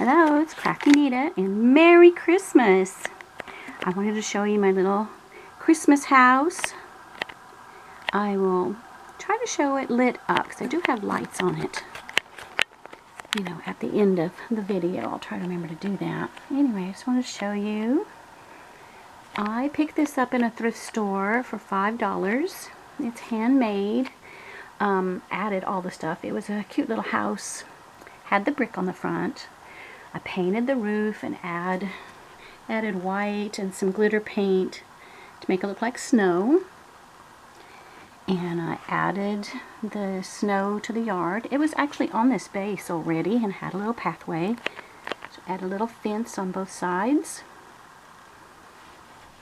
Hello, it's Crafty Nita, and Merry Christmas! I wanted to show you my little Christmas house. I will try to show it lit up, because I do have lights on it. You know, at the end of the video, I'll try to remember to do that. Anyway, I just wanted to show you. I picked this up in a thrift store for $5. It's handmade. Added all the stuff. It was a cute little house. Had the brick on the front. I painted the roof and added white and some glitter paint to make it look like snow. And I added the snow to the yard. It was actually on this base already and had a little pathway. So I added a little fence on both sides.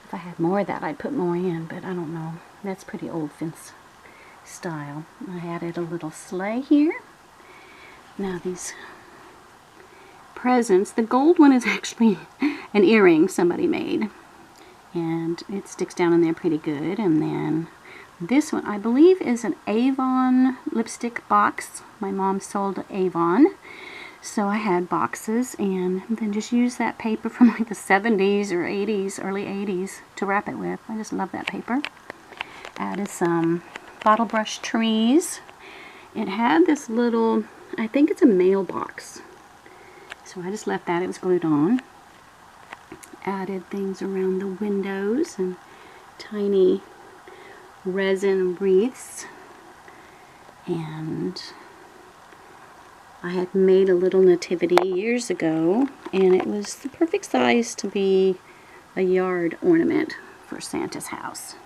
If I had more of that, I'd put more in, but I don't know. That's pretty old fence style. I added a little sleigh here. Now these presents, the gold one is actually an earring somebody made, and it sticks down in there pretty good. And then this one, I believe, is an Avon lipstick box. My mom sold Avon, so I had boxes, and then just used that paper from like the 70s or 80s, early 80s to wrap it with. I just love that paper. Added some bottle brush trees. It had this little, I think it's a mailbox, so I just left that. It was glued on. Added things around the windows and tiny resin wreaths. And I had made a little nativity years ago, and it was the perfect size to be a yard ornament for Santa's house.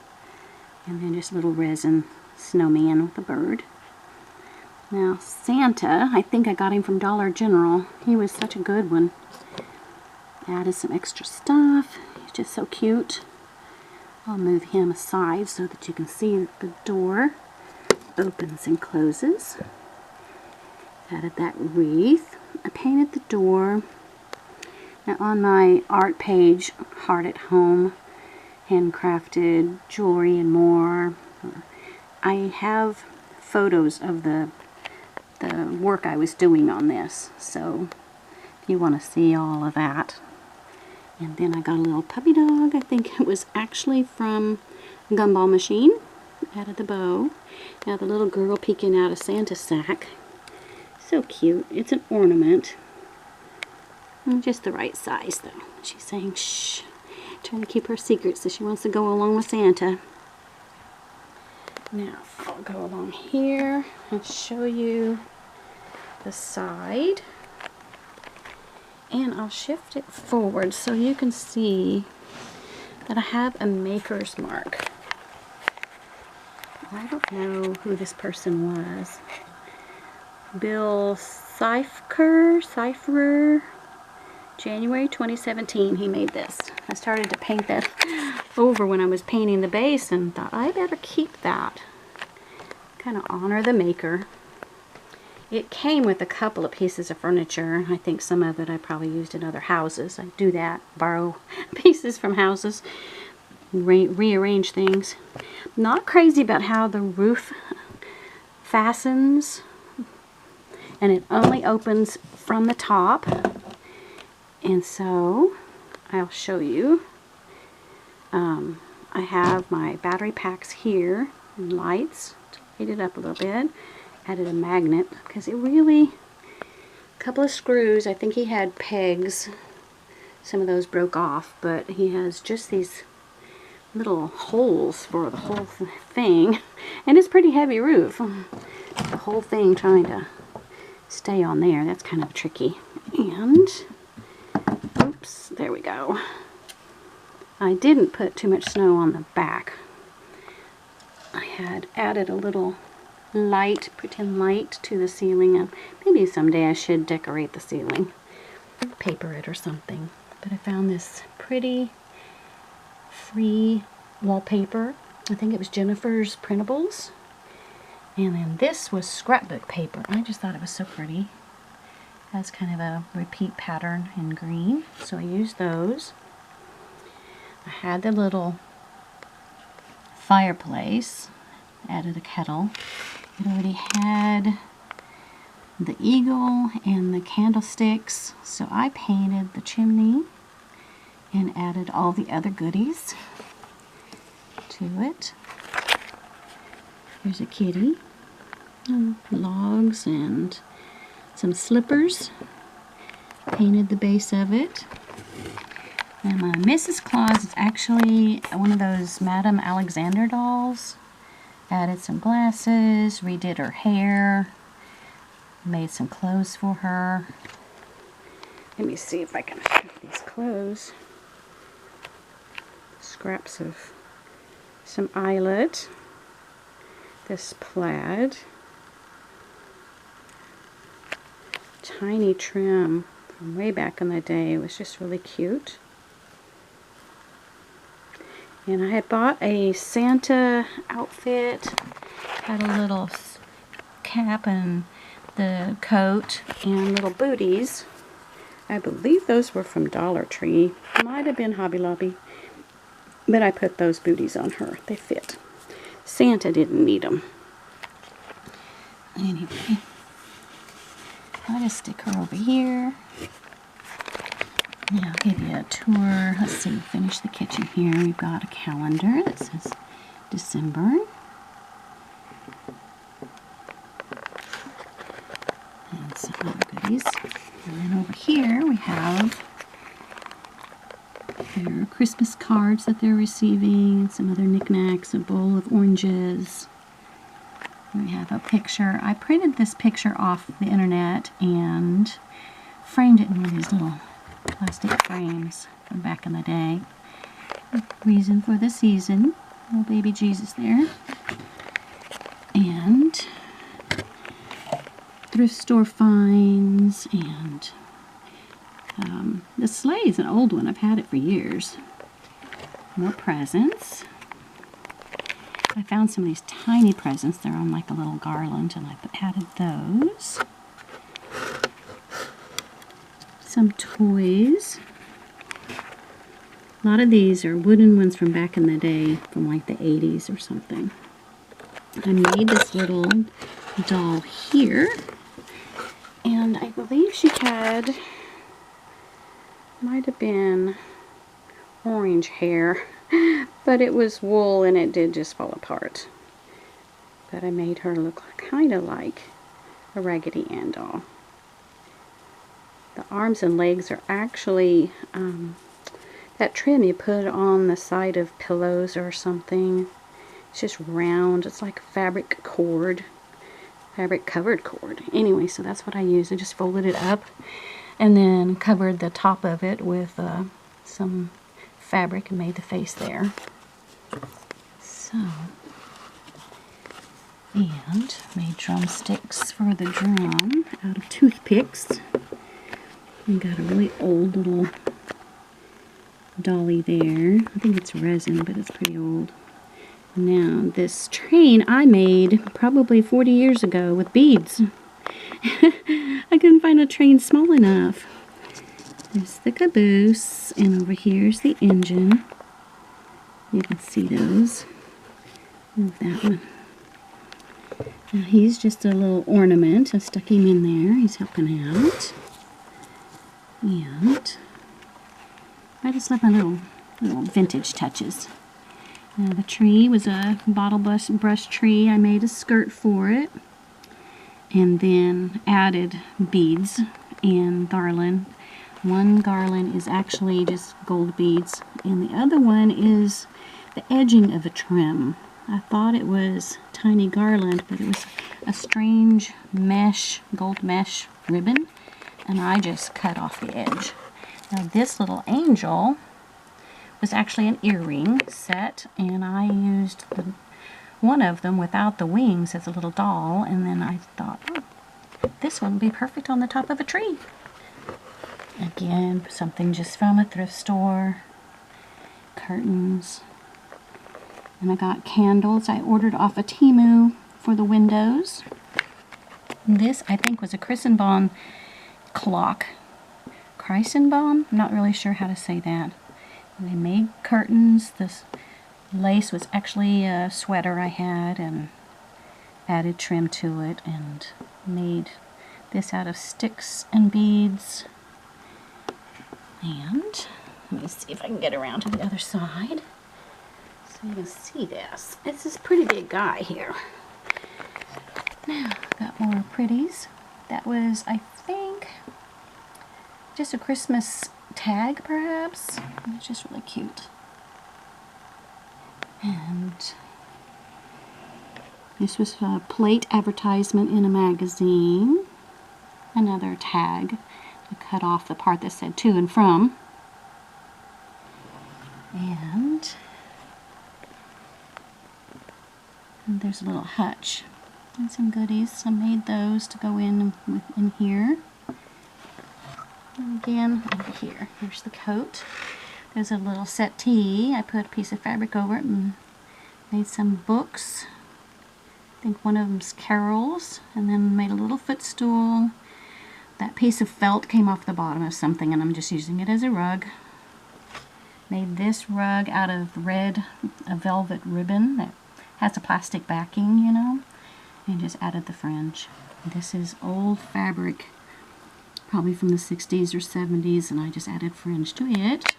And then just a little resin snowman with a bird. Now Santa, I think I got him from Dollar General. He was such a good one. Added some extra stuff. He's just so cute. I'll move him aside so that you can see that the door opens and closes. Added that wreath. I painted the door. Now on my art page, Heart at Home, handcrafted jewelry and more, I have photos of the work I was doing on this, so if you want to see all of that. And then I got a little puppy dog. I think it was actually from a Gumball Machine. Added the bow. Now the little girl peeking out of Santa's sack. So cute. It's an ornament. Just the right size though. She's saying shh. Trying to keep her secret, so she wants to go along with Santa. Now I'll go along here and show you the side, and I'll shift it forward so you can see that I have a maker's mark. I don't know who this person was. Bill Cipher, January 2017, he made this. I started to paint that over when I was painting the base and thought I better keep that. Kind of honor the maker. It came with a couple of pieces of furniture. I think some of it I probably used in other houses. I do that, borrow pieces from houses, rearrange things. Not crazy about how the roof fastens, and it only opens from the top. And so I'll show you. I have my battery packs here and lights to light it up a little bit. Added a magnet because it really, a couple of screws. I think he had pegs. Some of those broke off, but he has just these little holes for the whole thing. And it's a pretty heavy roof. The whole thing trying to stay on there, that's kind of tricky. And oops, there we go. I didn't put too much snow on the back. I had added a little light, pretend light, to the ceiling, and maybe someday I should decorate the ceiling, paper it or something. But I found this pretty free wallpaper. I think it was Jennifer's Printables. And then this was scrapbook paper. I just thought it was so pretty. Has kind of a repeat pattern in green, so I used those. I had the little fireplace, added a kettle. It already had the eagle and the candlesticks. So I painted the chimney and added all the other goodies to it. Here's a kitty, logs and some slippers. Painted the base of it. And my Mrs. Claus is actually one of those Madame Alexander dolls. Added some glasses, redid her hair, made some clothes for her. Let me see if I can fit these clothes. Scraps of some eyelet, this plaid, tiny trim from way back in the day. It was just really cute. And I had bought a Santa outfit, had a little cap and the coat and little booties. I believe those were from Dollar Tree. Might have been Hobby Lobby. But I put those booties on her. They fit. Santa didn't need them. Anyway, I'll just stick her over here. Now I'll give you a tour. Let's see, finish the kitchen here. We've got a calendar that says December. And some other goodies. And then over here we have their Christmas cards that they're receiving, and some other knickknacks, a bowl of oranges. We have a picture. I printed this picture off the internet and framed it in one of these little plastic frames from back in the day. Reason for the season. Little baby Jesus there. And thrift store finds, and the sleigh is an old one. I've had it for years. More presents. I found some of these tiny presents. They're on like a little garland, and I've added those. Some toys. A lot of these are wooden ones from back in the day, from like the 80s or something. I made this little doll here, and I believe she had, might have been orange hair, but it was wool and it did just fall apart. But I made her look kind of like a Raggedy Ann doll. The arms and legs are actually that trim you put on the side of pillows or something. It's just round. It's like fabric cord, fabric covered cord. Anyway, so that's what I used. I just folded it up and then covered the top of it with some fabric and made the face there. So, and made drumsticks for the drum out of toothpicks. And got a really old little dolly there. I think it's resin, but it's pretty old. Now, this train I made probably 40 years ago with beads. I couldn't find a train small enough. There's the caboose, and over here's the engine. You can see those. Move that one. Now, he's just a little ornament. I stuck him in there. He's helping out. And I just love my little vintage touches. The tree was a bottle brush tree. I made a skirt for it, and then added beads and garland. One garland is actually just gold beads, and the other one is the edging of a trim. I thought it was tiny garland, but it was a strange mesh, gold mesh ribbon, and I just cut off the edge. Now this little angel was actually an earring set, and I used one of them without the wings as a little doll, and then I thought, oh, this one would be perfect on the top of a tree. Again, something just from a thrift store. Curtains. And I got candles I ordered off of Temu for the windows. This, I think, was a Christenbaum clock. Christenbaum? I'm not really sure how to say that. And they made curtains. This lace was actually a sweater I had, and added trim to it and made this out of sticks and beads. And let me see if I can get around to the other side so you can see this. It's this pretty big guy here. Now, got more pretties. That was, I think, just a Christmas tag, perhaps. It's just really cute. And this was a plate advertisement in a magazine. Another tag. I cut off the part that said to and from. And there's a little hutch. And some goodies. I made those to go in here. And again, over here. Here's the coat. There's a little settee. I put a piece of fabric over it and made some books. I think one of them's carols. And then made a little footstool. That piece of felt came off the bottom of something and I'm just using it as a rug. Made this rug out of a velvet ribbon that has a plastic backing, you know. And just added the fringe. This is old fabric, probably from the 60s or 70s, and I just added fringe to it.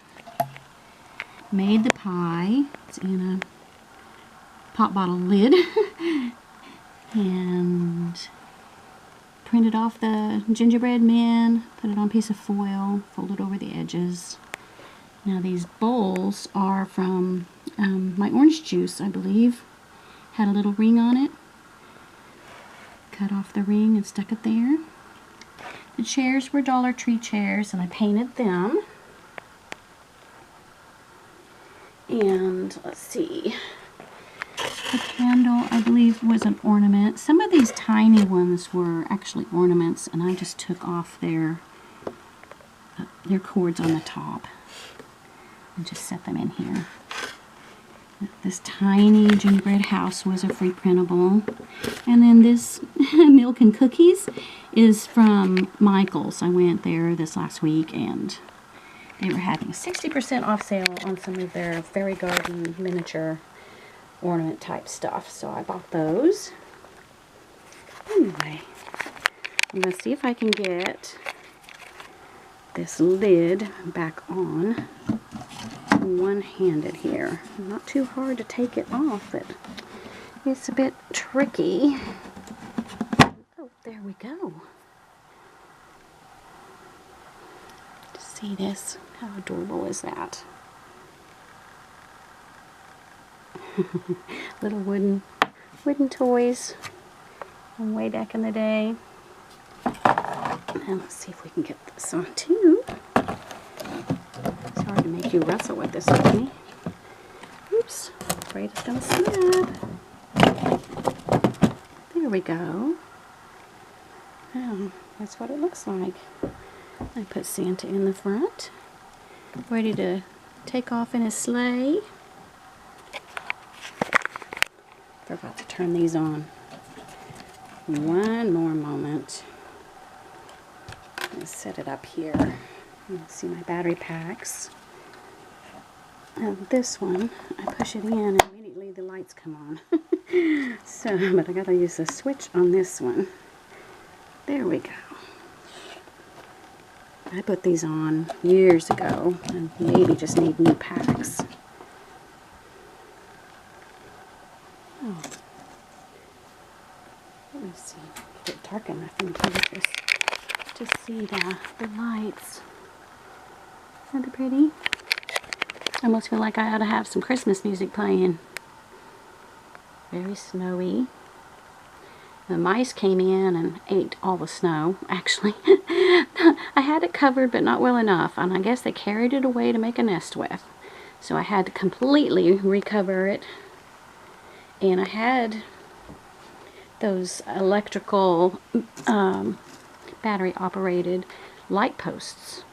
Made the pie. It's in a pop bottle lid. And printed off the gingerbread men, put it on a piece of foil, folded over the edges. Now these bowls are from my orange juice, I believe. Had a little ring on it. Cut off the ring and stuck it there. The chairs were Dollar Tree chairs and I painted them. And let's see. The candle, I believe, was an ornament. Some of these tiny ones were actually ornaments and I just took off their cords on the top and just set them in here. This tiny gingerbread house was a free printable. And then this milk and cookies is from Michael's. I went there this last week and they were having a 60% off sale on some of their fairy garden miniature ornament type stuff. So I bought those. Anyway, I'm going to see if I can get this lid back on one-handed here. Not too hard to take it off, but it's a bit tricky. Oh, there we go. See this? How adorable is that? Little wooden toys from way back in the day. And let's see if we can get this on too. It's hard to make you wrestle with this with me. Oops, afraid it's gonna snap. There we go. Oh, that's what it looks like. I put Santa in the front, ready to take off in his sleigh. Forgot to turn these on. One more moment. Let's set it up here. You can see my battery packs. Now this one, I push it in and immediately the lights come on. But I gotta use the switch on this one. There we go. I put these on years ago and maybe just need new packs. Oh. Let me see. Get it dark enough in here to see the lights. Isn't that pretty? I almost feel like I ought to have some Christmas music playing. Very snowy. The mice came in and ate all the snow, actually. I had it covered, but not well enough, and I guess they carried it away to make a nest with. So I had to completely recover it. And I had those electrical battery-operated light posts,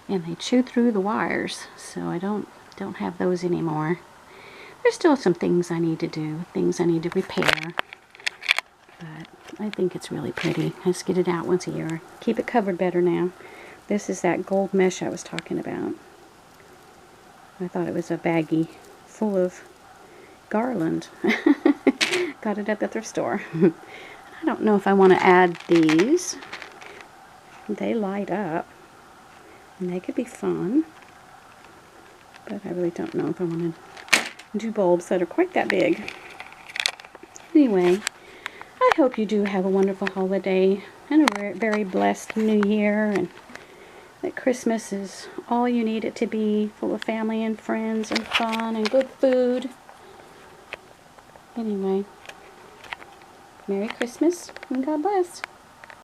and they chewed through the wires, so I don't have those anymore. There's still some things I need to do, things I need to repair. But I think it's really pretty. I just get it out once a year. Keep it covered better now. This is that gold mesh I was talking about. I thought it was a baggie full of garland. Got it at the thrift store. I don't know if I want to add these. They light up, and they could be fun, but I really don't know if I want to do bulbs that are quite that big. Anyway, I hope you do have a wonderful holiday and a very blessed New Year, and that Christmas is all you need it to be, full of family and friends and fun and good food. Anyway, Merry Christmas and God bless.